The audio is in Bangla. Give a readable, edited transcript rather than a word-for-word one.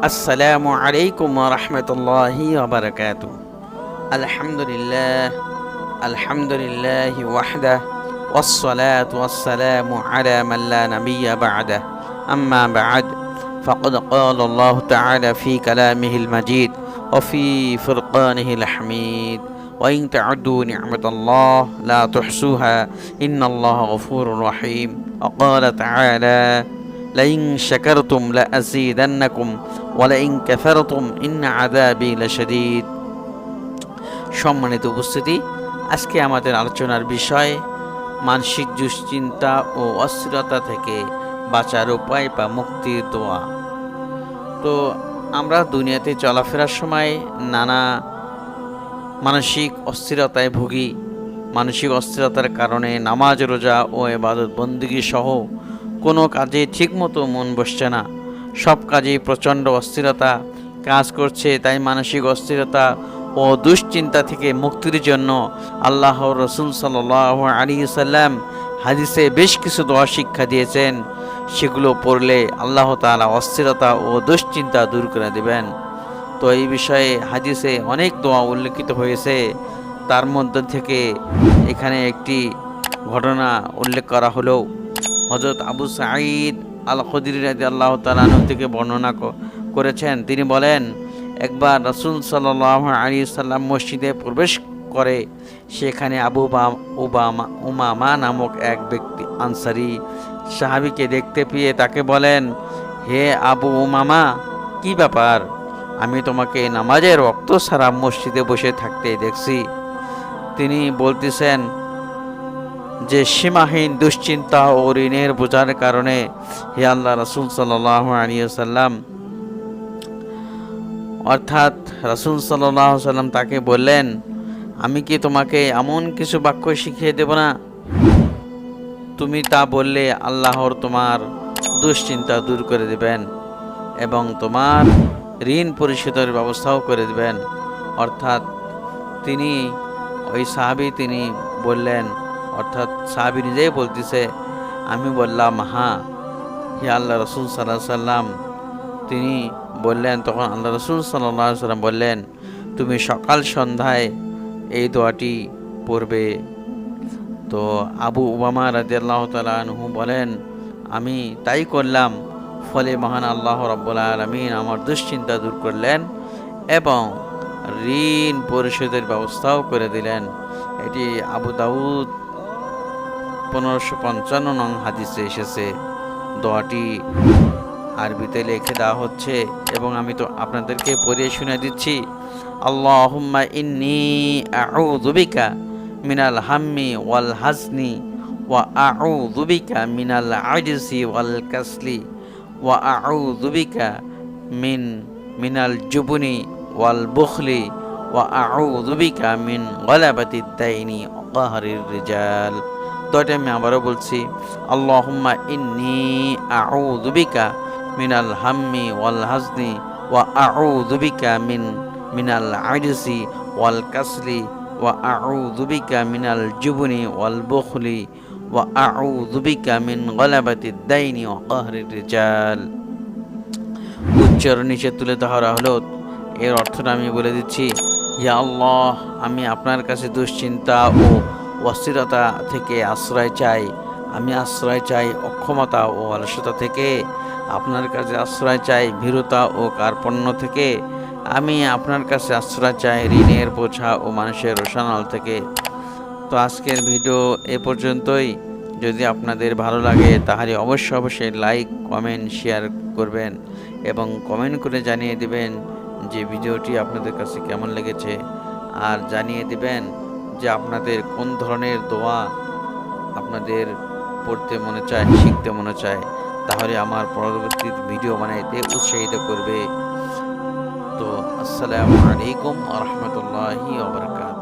আসসালামু আলাইকুম ওয়া রাহমাতুল্লাহি ওয়া বারাকাতুহু। আলহামদুলিল্লাহি ওয়াহদাহু ওয়াস-সালাতু ওয়াস-সালামু আলা মান লা নাবিয়্যা বা'দাহু। আম্মা বা'দ, ফাকাদ ক্বালা আল্লাহু তাআলা ফি কালামিহিল মাজিদ ওয়া ফি ফুরকানিহিল হামিদ, ওয়া ইন তা'উদ্দু নি'মাতাল্লাহি লা তুহসুহা ইন্নাল্লাহা গফুরুর রহিম। ওয়া ক্বালা তাআলা লাইন শাকারতুম লাযীদান্নাকুম ওয়া লাইন কাফারতুম ইন্না আযাবি লাশাদীদ। সম্মানিত উপস্থিতি, আজকে আমাদের আলোচনার বিষয় মানসিক দুশ্চিন্তা ও অস্থিরতা থেকে বাঁচার উপায় বা মুক্তির দোয়া। তো আমরা দুনিয়াতে চলাফেরার সময় নানা মানসিক অস্থিরতায় ভুগি। মানসিক অস্থিরতার কারণে নামাজ, রোজা ও ইবাদত বন্দেগী সহ কোনো কাজে ঠিকমতো মন বসছে না। সব কাজেই প্রচণ্ড অস্থিরতা কাজ করছে। তাই মানসিক অস্থিরতা ও দুশ্চিন্তা থেকে মুক্তির জন্য আল্লাহর রাসূল সাল্লাল্লাহু আলাইহি ওয়াসাল্লাম হাদিসে বেশ কিছু দোয়া শিক্ষা দিয়েছেন। সেগুলো পড়লে আল্লাহ তাআলা অস্থিরতা ও দুশ্চিন্তা দূর করে দেবেন। তো এই বিষয়ে হাদিসে অনেক দোয়া উল্লেখিত হয়েছে। তার মধ্যে থেকে এখানে একটি ঘটনা উল্লেখ করা হলো। হযরত আবু সাঈদ আল খুদরি রাদিয়াল্লাহু তাআলা আনহু থেকে বর্ণনা করেছেন। তিনি বলেন, একবার রাসূল সাল্লাল্লাহু আলাইহি ওয়াসাল্লাম মসজিদে প্রবেশ করে সেখানে আবু উমামা নামক এক ব্যক্তি আনসারী সাহাবীকে দেখতে পেয়ে তাকে বলেন, হে আবু উমামা, কি ব্যাপার? আমি তোমাকে নামাজের ওয়াক্ত ছাড়া মসজিদে বসে থাকতে দেখছি। তিনি বলতেছেন যে সীমাহীন দুশ্চিন্তা ও ঋণের বোঝার কারণে হে আল্লাহ রাসূল সাল্লাল্লাহু আলাইহি ওয়াসাল্লাম, অর্থাৎ রাসূল সাল্লাল্লাহু আলাইহি ওয়াসাল্লাম তাকে বললেন, আমি কি তোমাকে এমন কিছু বাক্য শিখিয়ে দেব না? তুমি তা বললে আল্লাহর তোমার দুশ্চিন্তা দূর করে দেবেন এবং তোমার ঋণ পরিশোধের ব্যবস্থাও করে দেবেন। অর্থাৎ ওই সাহাবী তিনি বললেন, অর্থাৎ সাহাবী নিজেই বলতেছে, আমি বললাম হ্যাঁ হে আল্লাহ রাসূল সাল্লাল্লাহু আলাইহি ওয়াসাল্লাম। তিনি বললেন, তখন আল্লাহ রাসূল সাল্লাল্লাহু আলাইহি ওয়াসাল্লাম বললেন, তুমি সকাল সন্ধ্যায় এই দোয়াটি পড়বে। তো আবু উমামা রাদিয়াল্লাহু তাআলা আনহু বলেন, আমি তাই করলাম। ফলে মহান আল্লাহ রাব্বুল আলামিন আমার দুশ্চিন্তা দূর করলেন এবং ঋণ পরিশোধের ব্যবস্থাও করে দিলেন। এটি আবু দাউদ 1555 নং হাদিসে এসেছে। দোয়াটি আরবিতে লিখে দেওয়া হচ্ছে এবং আমি তো আপনাদেরকে পড়িয়ে শুনে দিচ্ছি। আল্লাহুম্মা ইন্নী আউযু বিকা মিনাল হাম্মি ওয়াল হাজনি ওয়া আউযু বিকা মিনাল আজজি ওয়াল কাসলি ওয়া আউযু বিকা মিনাল জুবনি ওয়াল বুখলি ওয়া আউযু বিকা মিন গলাবাতিদ দাইনি ওয়া কাহরির রিজাল। দোয়াটি আমি আবারও বলছি, আল্লাহুম্মা ইন্নী আউযু বিকা মিনাল হাম্মি ওয়াল হাজনি ওয়া আউযু বিকা মিনাল আজজি ওয়াল কাসলি ওয়া আউযু বিকা মিনাল জুবনি ওয়াল বুখলি ওয়া আউযু বিকা মিন গলাবাতিদ দাইনি ওয়া কাহরির রিজাল। উচ্চারণ নিচে তুলে ধরা হলো। এর অর্থটা আমি বলে দিচ্ছি। ইয়া আল্লাহ, আমি আপনার কাছে দুশ্চিন্তা ও অস্থিরতা থেকে আশ্রয় চাই। আমি আশ্রয় চাই অক্ষমতা ও অলসতা থেকে। আপনার কাছে আশ্রয় চাই ভীরুতা ও কার্পণ্য থেকে। আমি আপনার কাছে আশ্রয় চাই ঋণের বোঝা ও মানুষের রোষানল থেকে। তো আজকের ভিডিও এ পর্যন্তই। যদি আপনাদের ভালো লাগে তাহলে অবশ্যই লাইক, কমেন্ট, শেয়ার করবেন এবং কমেন্ট করে জানিয়ে দিবেন যে ভিডিওটি আপনাদের কাছে কেমন লেগেছে, আর জানিয়ে দিবেন যে আপনাদের কোন ধরনের দোয়া আপনাদের পড়তে মনে চায়, শিখতে মনে চায়। তাহলে আমার পরবর্তী ভিডিও বানাইতে উৎসাহিত করবে। তো আসসালামু আলাইকুম ওয়া রাহমাতুল্লাহি ওয়া বারাকাতুহু।